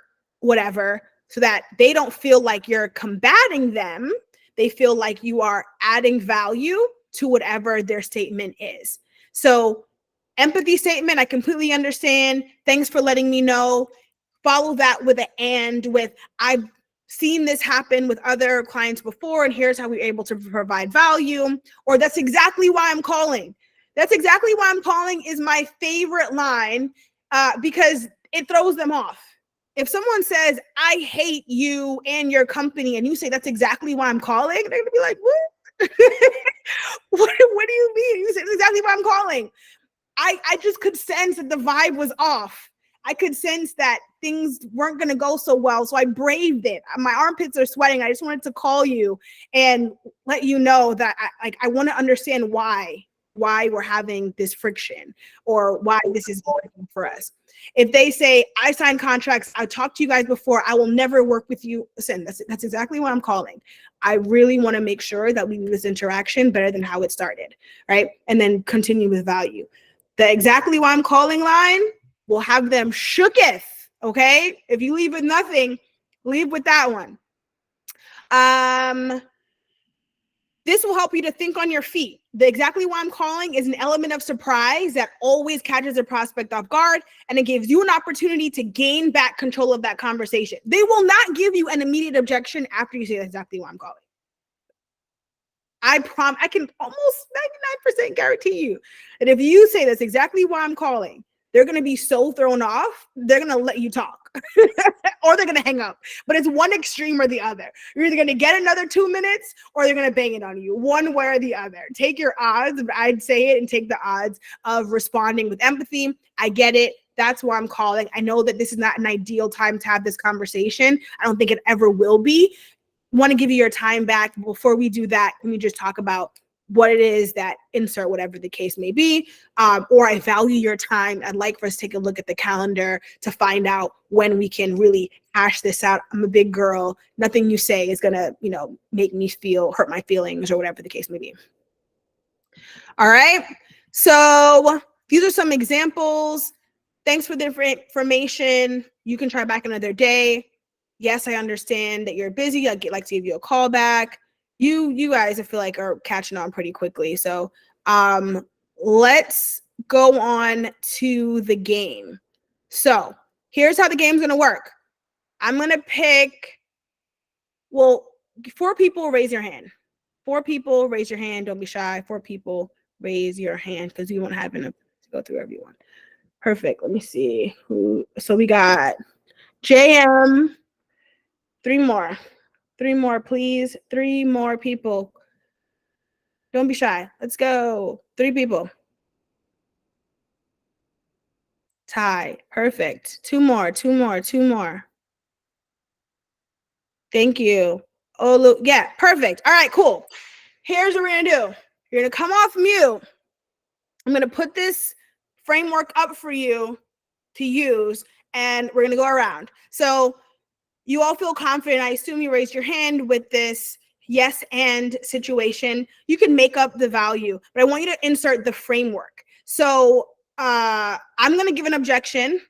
whatever so that they don't feel like you're combating them. They feel like you are adding value to whatever their statement is. So empathy statement, I completely understand. Thanks for letting me know. Follow that with an and with, I've seen this happen with other clients before, and here's how we're able to provide value. Or that's exactly why I'm calling. That's exactly why I'm calling is my favorite line because it throws them off. If someone says, I hate you and your company, and you say, that's exactly why I'm calling, they're going to be like, what? what do you mean? You said, that's exactly why I'm calling. I just could sense that the vibe was off. I could sense that things weren't going to go so well. So I braved it. My armpits are sweating. I just wanted to call you and let you know that I want to understand why we're having this friction or why this is working for us. If they say, I signed contracts, I talked to you guys before, I will never work with you. Listen, that's exactly why I'm calling. I really want to make sure that we do this interaction better than how it started, right? And then continue with value. The exactly why I'm calling line will have them shooketh, okay? If you leave with nothing, leave with that one. This will help you to think on your feet. The exactly why I'm calling is an element of surprise that always catches a prospect off guard, and it gives you an opportunity to gain back control of that conversation. They will not give you an immediate objection after you say that's exactly why I'm calling. I can almost 99% guarantee you that if you say that's exactly why I'm calling, they're going to be so thrown off, they're going to let you talk or they're going to hang up. But it's one extreme or the other. You're either going to get another 2 minutes or they're going to bang it on you, one way or the other. Take your odds. I'd say it and take the odds of responding with empathy. I get it. That's why I'm calling. I know that this is not an ideal time to have this conversation. I don't think it ever will be. Want to give you your time back. Before we do that, let me just talk about what it is that insert whatever the case may be, or I value your time. I'd like for us to take a look at the calendar to find out when we can really hash this out. I'm a big girl. Nothing you say is going to, make me hurt my feelings or whatever the case may be. All right. So if these are some examples. Thanks for the information. You can try back another day. Yes, I understand that you're busy. I'd like to give you a call back. You guys, I feel like, are catching on pretty quickly. So let's go on to the game. So here's how the game's going to work. I'm going to pick, 4 people raise your hand. 4 people raise your hand. Don't be shy. 4 people raise your hand because we won't have enough to go through everyone. Perfect. Let me see who. So we got JM. 3 more. 3 more, please. 3 more people. Don't be shy. Let's go. 3 people. Ty. Perfect. 2 more. 2 more. 2 more. Thank you. Olu. Yeah, perfect. All right, cool. Here's what we're going to do. You're going to come off mute. I'm going to put this framework up for you to use, and we're going to go around. So you all feel confident. I assume you raised your hand with this yes and situation. You can make up the value, but I want you to insert the framework. So I'm going to give an objection.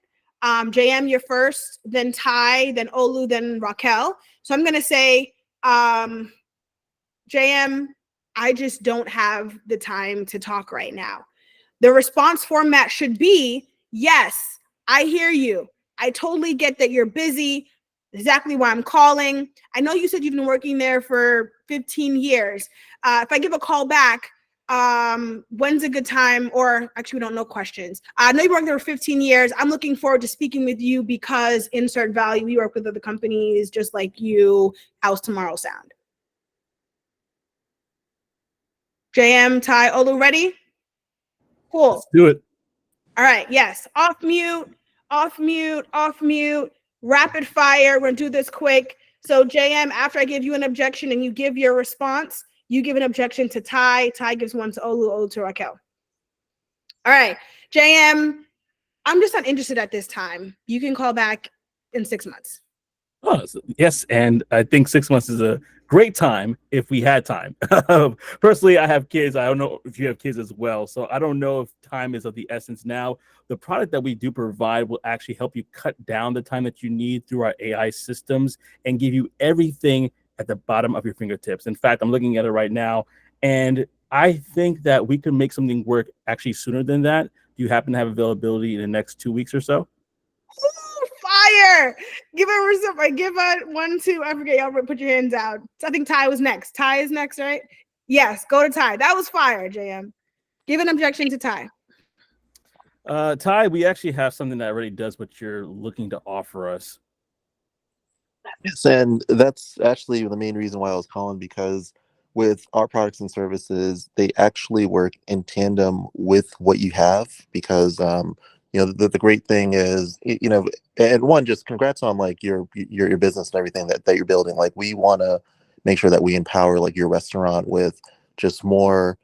JM, you're first, then Ty, then Olu, then Raquel. So I'm going to say, JM, I just don't have the time to talk right now. The response format should be, yes, I hear you. I totally get that you're busy. Exactly why I'm calling. I know you said you've been working there for 15 years. If I give a call back, when's a good time? Or actually, we don't know questions. I know you worked there for 15 years. I'm looking forward to speaking with you because insert value. We work with other companies just like you. How's tomorrow sound? JM, Ty, Olu, ready? Cool. Let's do it. All right. Yes. Off mute, off mute, off mute. Rapid fire. We're going to do this quick. So, JM, after I give you an objection and you give your response, you give an objection to Ty. Ty gives one to Olu, Olu to Raquel. All right. JM, I'm just not interested at this time. You can call back in 6 months. Oh, yes, and I think 6 months is a great time if we had time. Personally, I have kids. I don't know if you have kids as well, so I don't know if time is of the essence now. The product that we do provide will actually help you cut down the time that you need through our AI systems and give you everything at the bottom of your fingertips. In fact, I'm looking at it right now, and I think that we could make something work actually sooner than that. Do you happen to have availability in the next 2 weeks or so? Fire! Give a 1, 2. I forget. Y'all put your hands out. I think Ty was next. Ty is next, right? Yes, go to Ty. That was fire, JM. Give an objection to Ty. Ty, we actually have something that already does what you're looking to offer us. Yes, and that's actually the main reason why I was calling, because with our products and services, they actually work in tandem with what you have. Because the great thing is, and one, just congrats on like your business and everything that you're building. Like, we want to make sure that we empower like your restaurant with just more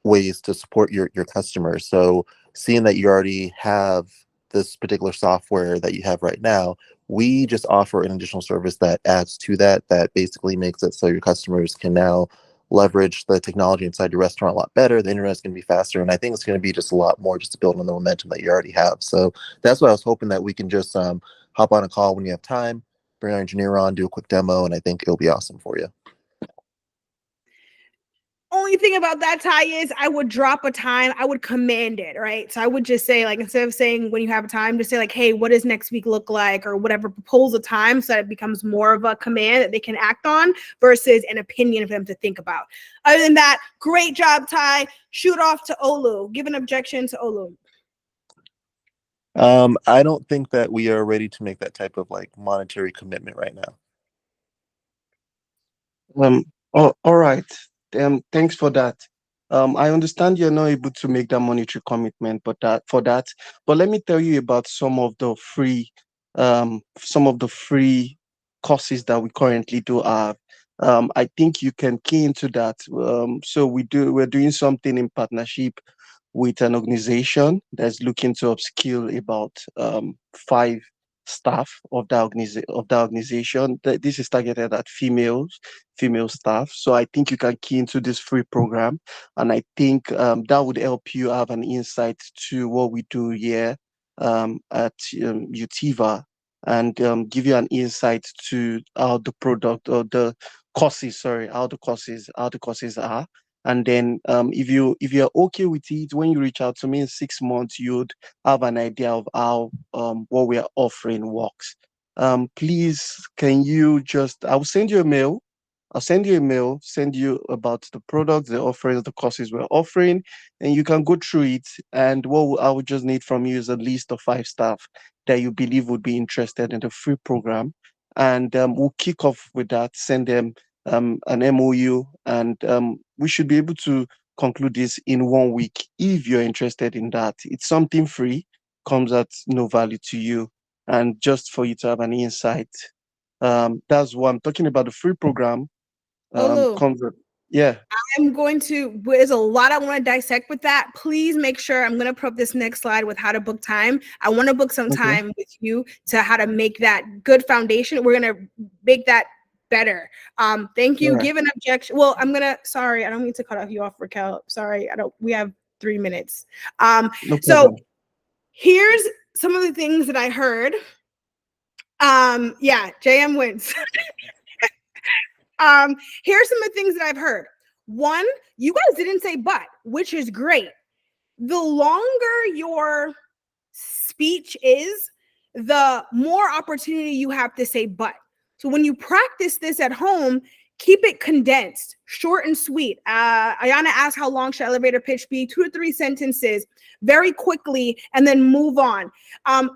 ways to support your customers. So seeing that you already have this particular software that you have right now, we just offer an additional service that adds to that basically makes it so your customers can now leverage the technology inside your restaurant a lot better. The internet's going to be faster, and I think it's going to be just a lot more just to build on the momentum that you already have. So that's what I was hoping, that we can just hop on a call when you have time, bring our engineer on, do a quick demo, and I think it'll be awesome for you. Only thing about that, Ty, is I would drop a time. I would command it, right? So I would just say, like, instead of saying when you have a time, just say like, hey, what does next week look like, or whatever. Propose a time so that it becomes more of a command that they can act on versus an opinion for them to think about. Other than that, great job, Ty. Shoot off to Olu. Give an objection to Olu. I don't think that we are ready to make that type of like monetary commitment right now. All right. Thanks for that. I understand you're not able to make that monetary commitment, but let me tell you about some of the free courses that we currently do have. I think you can key into that. So we're doing something in partnership with an organization that's looking to upskill about 5 staff of the organization. This is targeted at female staff. So I think you can key into this free program, and I think that would help you have an insight to what we do here at Utiva, and give you an insight to how the product or the courses, sorry, how the courses are. And then if you're okay with it, when you reach out to me in 6 months, you'd have an idea of how what we are offering works. Please, can you just, I'll send you a mail. I'll send you a mail, send you about the products, the offerings, the courses we're offering, and you can go through it. And what I would just need from you is a list of 5 staff that you believe would be interested in the free program. And we'll kick off with that, send them an MOU, and we should be able to conclude this in 1 week if you're interested in that. It's something free, comes at no value to you, and just for you to have an insight. That's what I'm talking about. The free program comes with, yeah. There's a lot I want to dissect with that. Please make sure, I'm going to put up this next slide with how to book time. I want to book some time with you to how to make that good foundation. We're going to make that better. Thank you. Yeah. Give an objection. Well, sorry, I don't mean to cut off you off, Raquel. Sorry, we have 3 minutes. No So problem. here's some of the things that I heard. Yeah, JM wins. Here's some of the things that I've heard. One, you guys didn't say but, which is great. The longer your speech is, the more opportunity you have to say but. So when you practice this at home, keep it condensed, short and sweet. Ayana asked, how long should elevator pitch be? 2 to 3 sentences, very quickly, and then move on.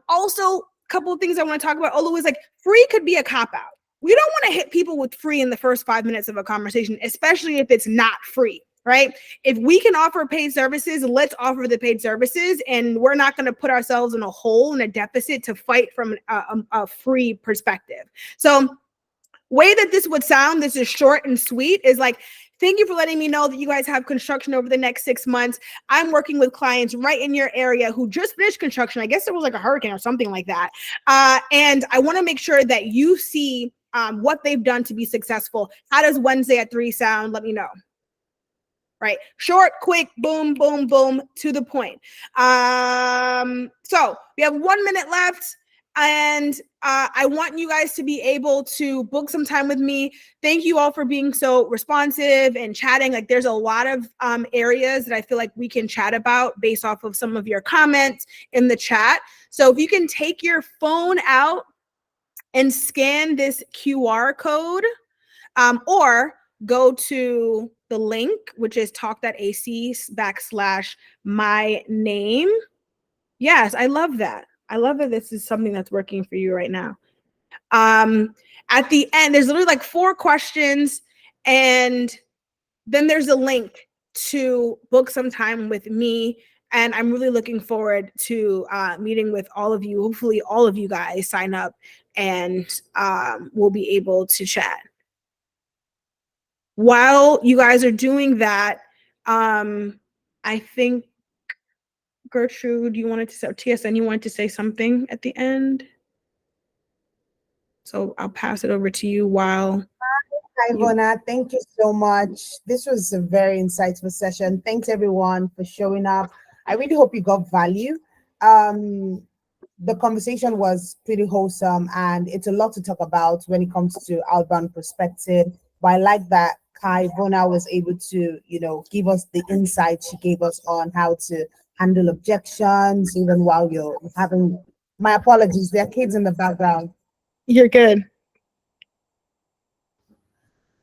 Also, a couple of things I want to talk about. Olu is like, free could be a cop-out. We don't want to hit people with free in the first 5 minutes of a conversation, especially if it's not free, right? If we can offer paid services, let's offer the paid services, and we're not going to put ourselves in a hole, in a deficit to fight from a free perspective. So way that this would sound, this is short and sweet, is like, thank you for letting me know that you guys have construction over the next 6 months. I'm working with clients right in your area who just finished construction. I guess there was like a hurricane or something like that. And I want to make sure that you see what they've done to be successful. How does Wednesday at 3 sound? Let me know. Right? Short, quick, boom, boom, boom, to the point. So we have 1 minute left. And I want you guys to be able to book some time with me. Thank you all for being so responsive and chatting. Like, there's a lot of areas that I feel like we can chat about based off of some of your comments in the chat. So if you can take your phone out and scan this QR code, or go to the link, which is talk.ac/my name. Yes, I love that. I love that this is something that's working for you right now. At the end, there's literally like 4 questions, and then there's a link to book some time with me. And I'm really looking forward to meeting with all of you. Hopefully all of you guys sign up, and we'll be able to chat. While you guys are doing that, I think Gertrude, you wanted to say, TSN, you wanted to say something at the end? So I'll pass it over to you while. Hi, Ivona. Thank you so much. This was a very insightful session. Thanks everyone for showing up. I really hope you got value. The conversation was pretty wholesome, and it's a lot to talk about when it comes to outbound prospecting. But I like that Ivona was able to, give us the insight she gave us on how to handle objections, even while you're having. My apologies, there are kids in the background. You're good.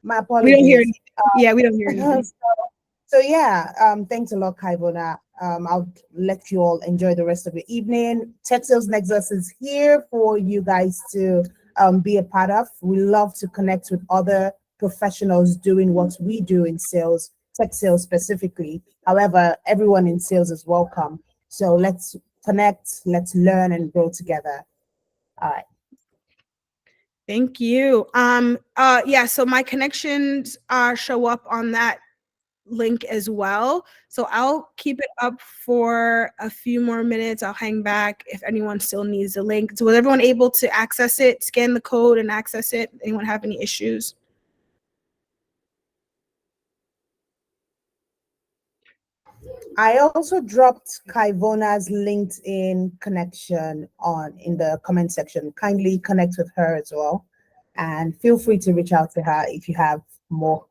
My apologies. We don't hear anything. Yeah, we don't hear anything. So yeah, thanks a lot, Ivona. I'll let you all enjoy the rest of the evening. Tech Sales Nexus is here for you guys to be a part of. We love to connect with other professionals doing what we do in sales, tech sales specifically. However, everyone in sales is welcome. So let's connect, let's learn and grow together. All right. Thank you. Yeah, so my connections show up on that link as well. So I'll keep it up for a few more minutes. I'll hang back if anyone still needs the link. So was everyone able to access it, scan the code and access it? Anyone have any issues? I also dropped Kaivona's LinkedIn connection in the comment section. Kindly connect with her as well. And feel free to reach out to her if you have more,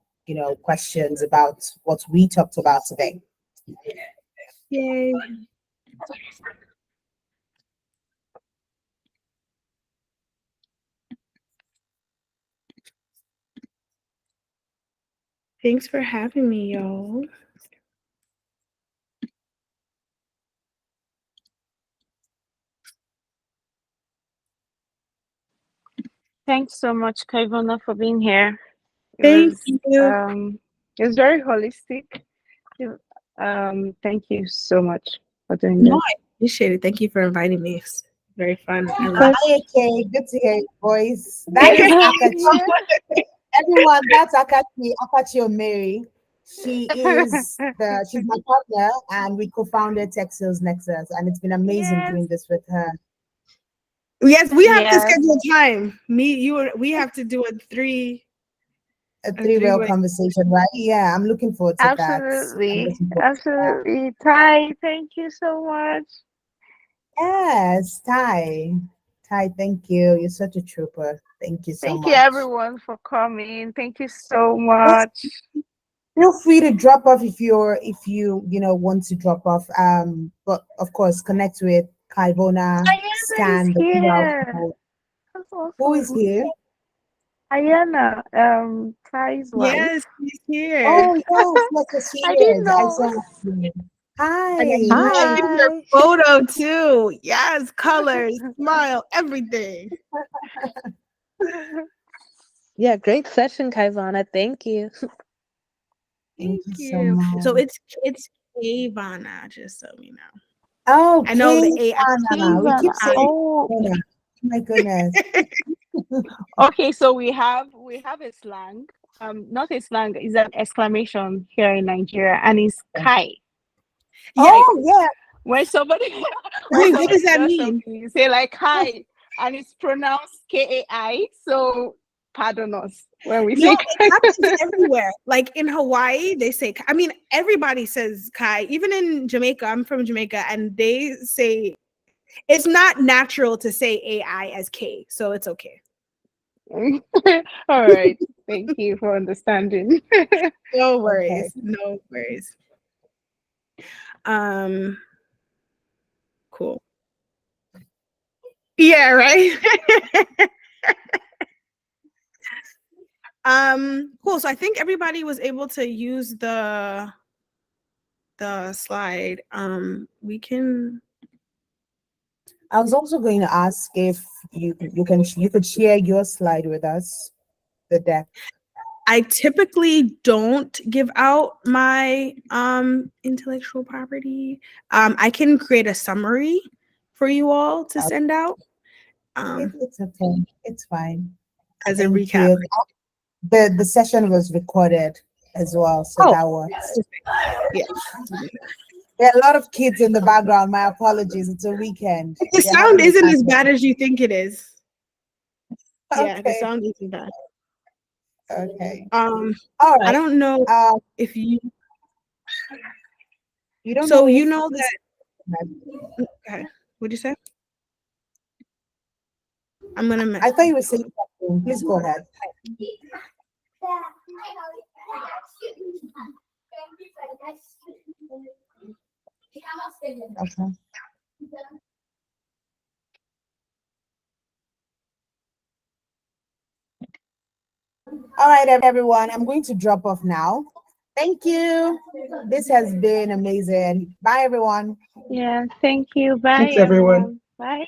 questions about what we talked about today. Yay. Thanks for having me, y'all. Thanks so much, Kaivona, for being here. Thank you. It was very holistic. Thank you so much for doing this. I appreciate it. Thank you for inviting me. It's very fun. Hi, AK. Good to hear your voice. That is Akachi. Everyone, that's Akachi Omeri. She's my partner, and we co-founded Tech Sales Nexus, and it's been amazing doing this with her. Yes, we have to schedule time. Me, you, we have to do a three-way conversation, right? Yeah, I'm looking forward to that. Absolutely. Ty, thank you so much. Yes, Ty, thank you. You're such a trooper. Thank you so much. Thank you, everyone, for coming. Thank you so much. Feel free to drop off if you want to drop off. But of course, connect with Kaivona. Scan the QR code. Awesome. Who is here? Ayana, Ty's wife. Yes, she's here. Oh yes, she I is. didn't know. I saw her. Hi. Your photo too. Yes, colors, smile, everything. Yeah, great session, Kaivana. Thank you. Thank you. So much. So it's Kavana, just so you know. Oh, I know the AI. We keep saying, oh my goodness. Okay, so we have a slang. Not a slang, it's an exclamation here in Nigeria, and it's Kai. Yeah. When somebody Wait, what does that mean? You say like Kai, and it's pronounced Kai. So pardon us when we say Kai. It happens everywhere. Like in Hawaii, they say. I mean, everybody says Kai. Even in Jamaica, I'm from Jamaica, and they say it's not natural to say AI as K, so it's okay. All right. Thank you for understanding. No worries. Okay. No worries. Cool. Yeah, right. Cool. So I think everybody was able to use the slide. We can. I was also going to ask if you could share your slide with us, the deck. I typically don't give out my intellectual property. I can create a summary for you all to send out. It's okay. It's fine. As a recap. The session was recorded as well, so that works. Yeah. There are a lot of kids in the background. My apologies. It's a weekend. The sound isn't as bad as you think it is. Okay. Yeah, the sound isn't bad. Okay. All right. I don't know if you don't so know you know that. Okay. What'd you say? I'm gonna. I thought you were saying something. Please go ahead. Okay. All right, everyone. I'm going to drop off now. Thank you. This has been amazing. Bye, everyone. Yeah, thank you. Bye, Thanks, everyone. Bye.